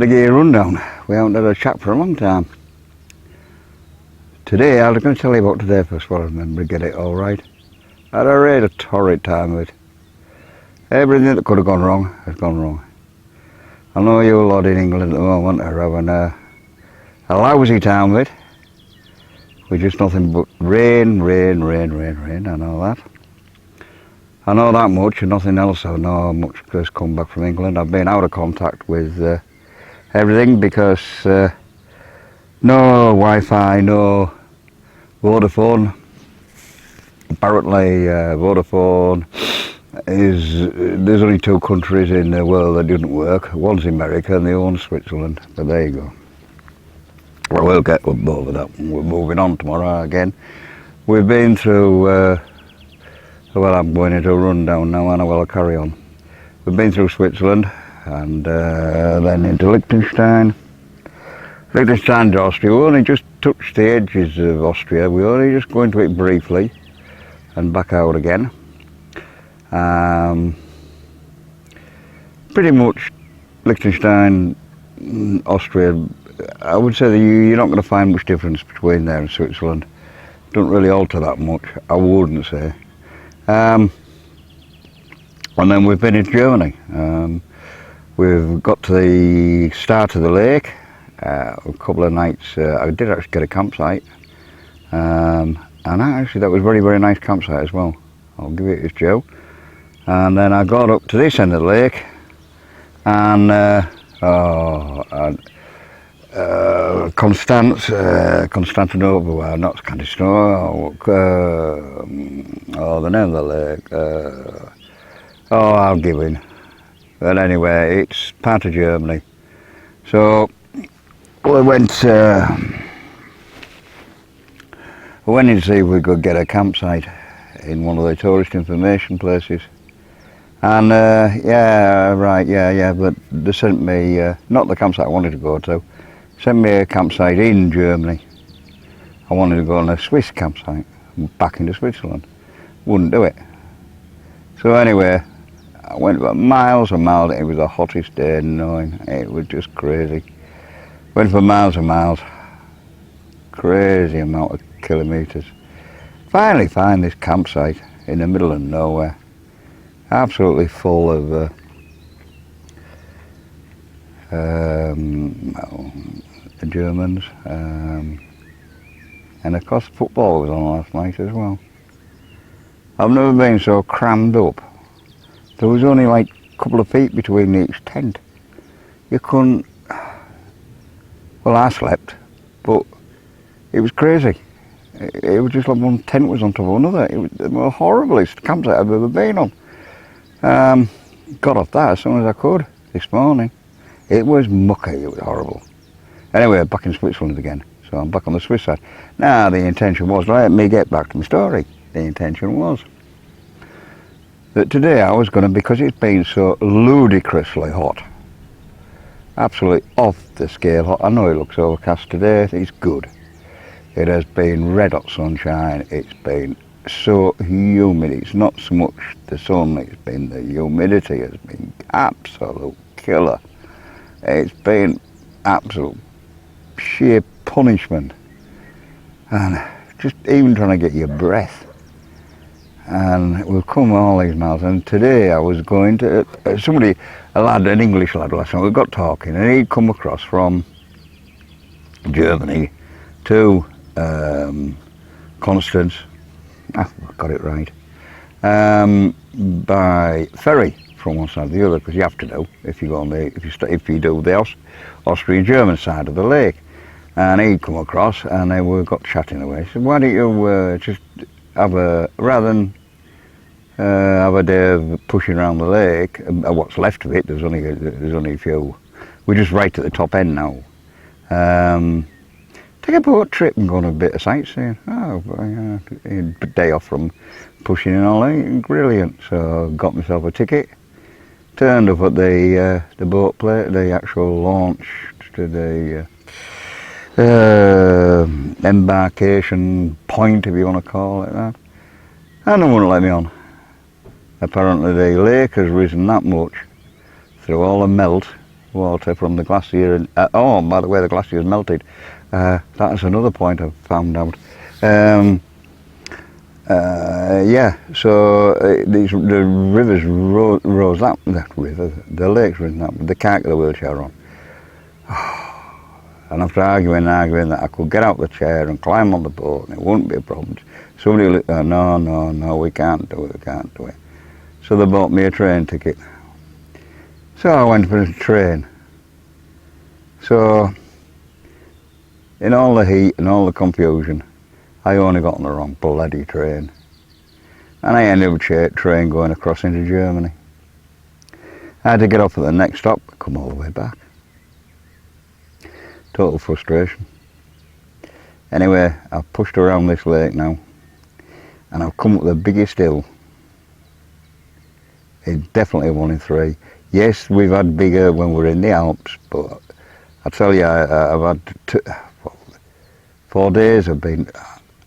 Better get a rundown. We haven't had a chat for a long time. Today, I was going to tell you about today first of all, I remember to get it all right. I had a really torrid time of it. Everything that could have gone wrong has gone wrong. I know you lot in England at the moment are having a lousy time of it. With just nothing but rain, I know that. I know that much and nothing else. I know much has come back from England. I've been out of contact with everything because no Wi-Fi, no Vodafone. Apparently Vodafone there's only two countries in the world that didn't work. One's America and the other one's Switzerland. But there you go. Well, we'll get over that. We're moving on tomorrow again. We've been through, well, I'm going into a rundown now, and I'll carry on. We've been through Switzerland and then into Liechtenstein. Liechtenstein to Austria. We only just touched the edges of Austria. We only just go into it briefly and back out again. Pretty much Liechtenstein, Austria, I would say that you're not going to find much difference between there and Switzerland. Don't really alter that much, I wouldn't say. And then we've been in Germany. We've got to the start of the lake. A couple of nights, I did actually get a campsite. And actually that was a very, very nice campsite as well. I'll give it its due. And then I got up to this end of the lake and Constantinople, well, not Constantinople, the name of the lake, I'll give in. But anyway, it's part of Germany. So we went in to see if we could get a campsite in one of the tourist information places. And but they sent me, not the campsite I wanted to go to, sent me a campsite in Germany. I wanted to go on a Swiss campsite, back into Switzerland. Wouldn't do it. So anyway, I went about miles and miles. It was the hottest day knowing. It was just crazy. Went for miles and miles. Crazy amount of kilometres. Finally find this campsite in the middle of nowhere. Absolutely full of the Germans, and of course football was on last night as well. I've never been so crammed up. There was only like a couple of feet between each tent. You couldn't, well, I slept, but it was crazy. It was just like one tent was on top of another. It was the most horriblest campsite I've ever been on. Got off that as soon as I could this morning. It was mucky, it was horrible. Anyway, back in Switzerland again, so I'm back on the Swiss side. Now the intention was, let me get back to my story. The intention was that today I was going to, because it's been so ludicrously hot, absolutely off the scale hot. I know it looks overcast today, it's good. It has been red hot sunshine, it's been so humid. It's not so much the sun, it's been the humidity has been absolute killer. It's been absolute sheer punishment, and just even trying to get your breath. And we've come all these miles, and today I was going to a lad, an English lad last night, we got talking, and he'd come across from Germany to Constance, I got it right, by ferry from one side to the other, because you have to do if you go on if you do the Austrian-German side of the lake. And he'd come across, and they got chatting away. He said, "Why don't you just have rather than have a day of pushing around the lake? What's left of it? There's only a few. We're just right at the top end now. Take a boat trip and go on a bit of sightseeing. A day off from pushing and all that. Brilliant." So got myself a ticket. Turned up at the boat plate, the actual launch to the embarkation point, if you want to call it that. And they wouldn't let me on. Apparently the lake has risen that much through all the melt water from the glacier. And, oh, by the way, the glacier has melted. That's another point I've found out. Yeah, so the rivers rose up, the lakes rose up, they can't get the wheelchair on. And after arguing and arguing that I could get out the chair and climb on the boat and it wouldn't be a problem, somebody looked there, no, we can't do it. So they bought me a train ticket. So I went for a train. So, in all the heat and all the confusion, I only got on the wrong bloody train. And I ended up a train going across into Germany. I had to get off at the next stop, come all the way back. Total frustration. Anyway, I've pushed around this lake now, and I've come up the biggest hill. It's definitely one in three. Yes, we've had bigger when we're in the Alps, but I tell you, I've had 4 days I've been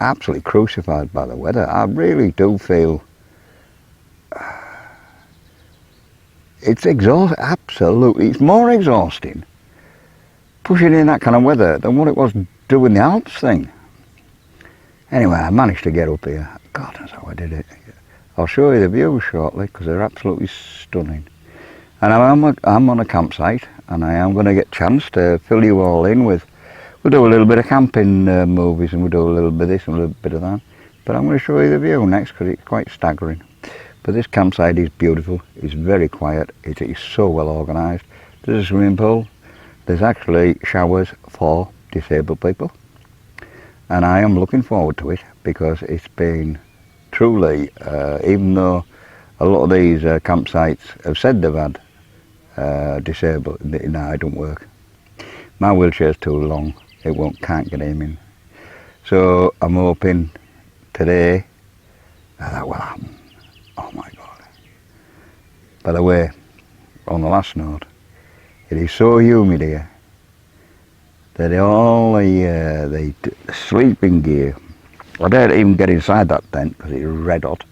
absolutely crucified by the weather. I really do feel it's exhausting, absolutely. It's more exhausting pushing in that kind of weather than what it was doing the Alps thing. Anyway, I managed to get up here. God, that's how I did it. I'll show you the views shortly because they're absolutely stunning. And I'm on a campsite, and I am going to get a chance to fill you all in with, we'll do a little bit of camping movies, and we'll do a little bit of this and a little bit of that. But I'm going to show you the view next because it's quite staggering. But this campsite is beautiful, it's very quiet, it is so well organised. There's a swimming pool, there's actually showers for disabled people. And I am looking forward to it because it's been truly, even though a lot of these campsites have said they've had disabled, no, it don't work. My wheelchair's too long, can't get him in. So I'm hoping today that will happen. Oh my God. By the way, on the last note, it is so humid here that all the sleeping gear, I don't even get inside that tent because it's red hot,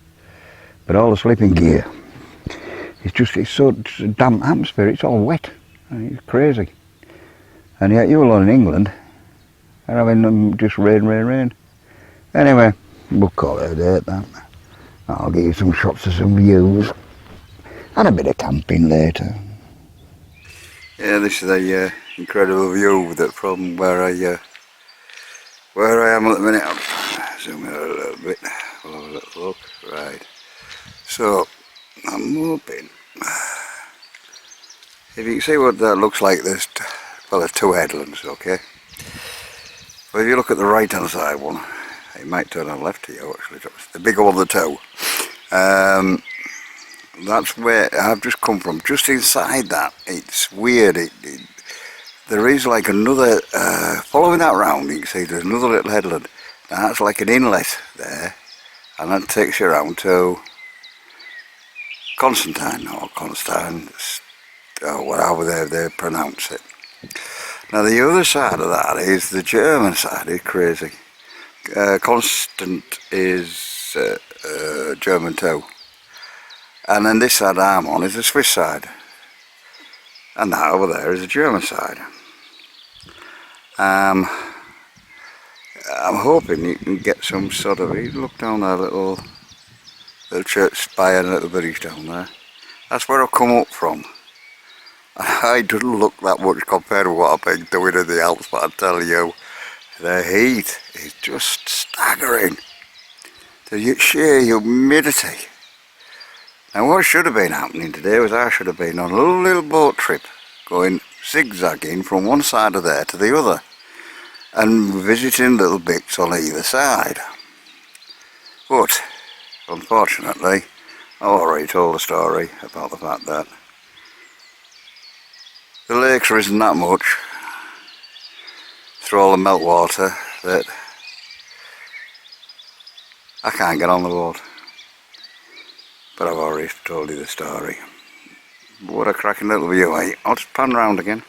but all the sleeping gear, it's so it's a damp atmosphere, it's all wet, it's crazy. And yet you lot in England are having just rain. Anyway, we'll call it a day at that. I'll give you some shots of some views and a bit of camping later. Yeah, this is a incredible view that from where I am at the minute. I'll zoom in a little bit. We'll have a little look. Right. So I'm hoping if you can see what that looks like. There's two headlands. Okay. Well, if you look at the right hand side one, it might turn on the left here. Actually, the bigger one of the two. That's where I've just come from. Just inside that, it's weird. There is like another, following that round, you can see there's another little headland. Now that's like an inlet there, and that takes you around to Constantine, or Constantine, or whatever they pronounce it. Now the other side of that is the German side. It's crazy. Constant is German too. And then this side I'm on is the Swiss side. And that over there is the German side. I'm hoping you can get some sort of, you look down there, little church spire and a little village down there. That's where I've come up from. I don't look that much compared to what I've been doing in the Alps, but I tell you, the heat is just staggering. The sheer humidity. Now what should have been happening today was I should have been on a little boat trip going zigzagging from one side of there to the other and visiting little bits on either side. But unfortunately I've already told the story about the fact that the lakes risen that much through all the meltwater that I can't get on the boat. But I've already told you the story. What a cracking little view, eh? I'll just pan round again.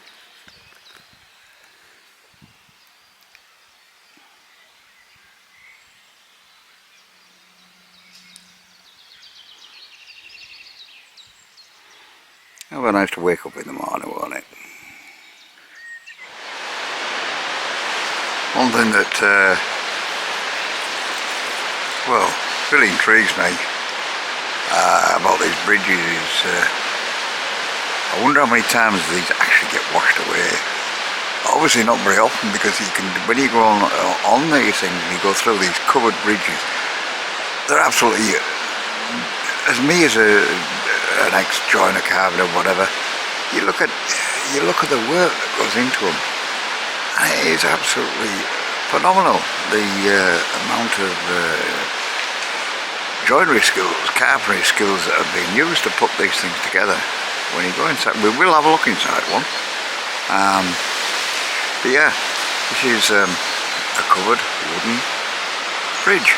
How nice to wake up in the morning, won't it? One thing that, well, really intrigues me about these bridges is I wonder how many times these actually get washed away. Obviously not very often, because you can, when you go on these things and you go through these covered bridges, they're absolutely, as me as an ex-joiner, carver or whatever, you look at the work that goes into them, and it is absolutely phenomenal, the amount of joinery skills, carpentry skills that have been used to put these things together. When you go inside, we will have a look inside one. But yeah, this is a covered wooden bridge.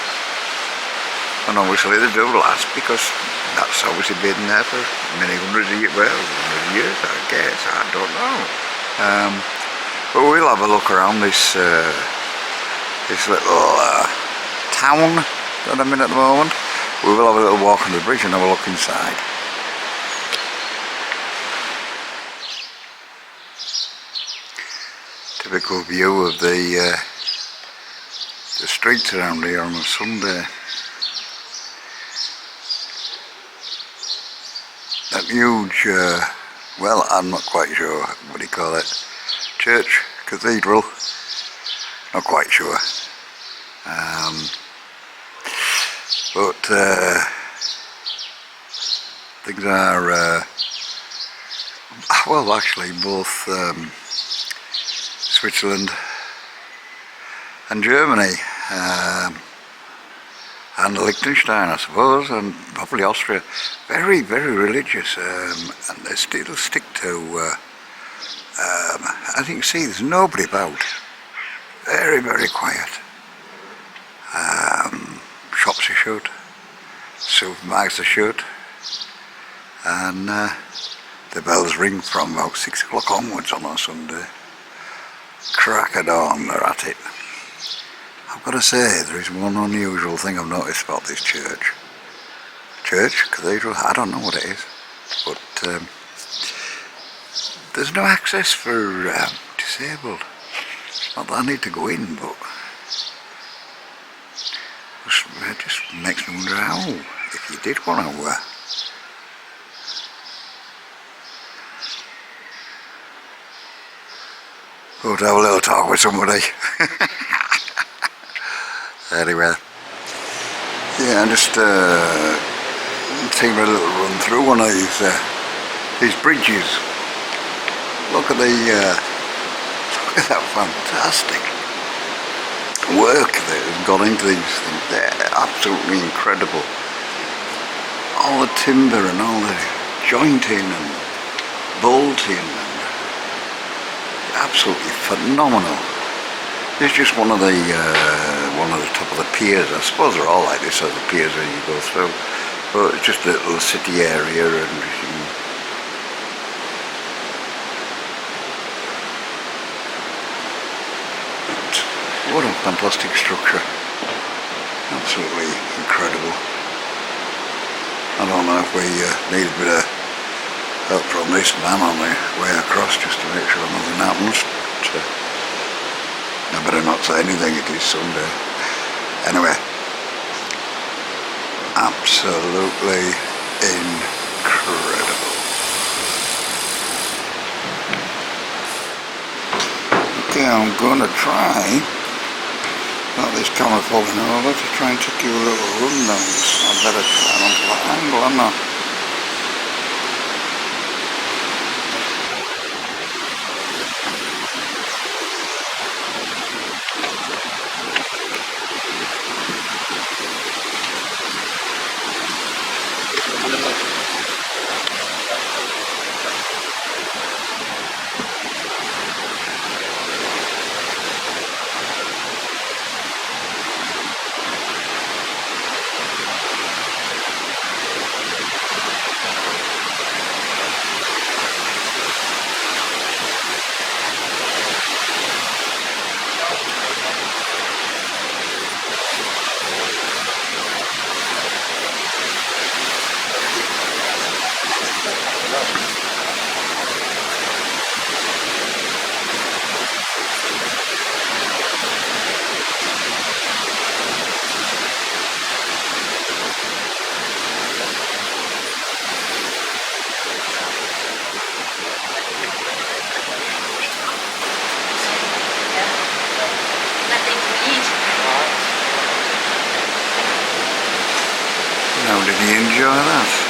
And obviously they do last, because that's obviously been there for many hundreds of years, well, 100 years I guess, I don't know. But we'll have a look around this little town that I'm in at the moment. We will have a little walk on the bridge and have a look inside. Typical view of the streets around here on a Sunday. That huge, well, I'm not quite sure what do you call it, church, cathedral, not quite sure. But things are, well, actually both Switzerland and Germany, and Liechtenstein, I suppose, and probably Austria, very, very religious, and they still stick to, as you can see, there's nobody about, very, very quiet. Shops are shut, supermarkets are shut, and the bells ring from about 6 o'clock onwards on a Sunday. Crack of dawn, they're at it. I've got to say, there is one unusual thing I've noticed about this church. Church, cathedral, I don't know what it is, but there's no access for disabled. Not that I need to go in, but it just makes me wonder how, if you did want to go to have a little talk with somebody. Anyway, yeah, I'm just taking a little run through one of these bridges. Look at that fantastic work that has gone into these things. They're absolutely incredible. All the timber and all the jointing and bolting, and absolutely phenomenal. It's just one of the top of the piers. I suppose they're all like this, as the piers as you go through. But it's just a little city area, and what a fantastic structure. Absolutely incredible. I don't know if we need a bit of help from this man on the way across, just to make sure nothing happens. But, I better not say anything, it is Sunday. Anyway, absolutely incredible. Okay, I'm going to try, not this camera falling over, to try and take you a little run down this. I better try onto that angle, I'm not. enjoy that.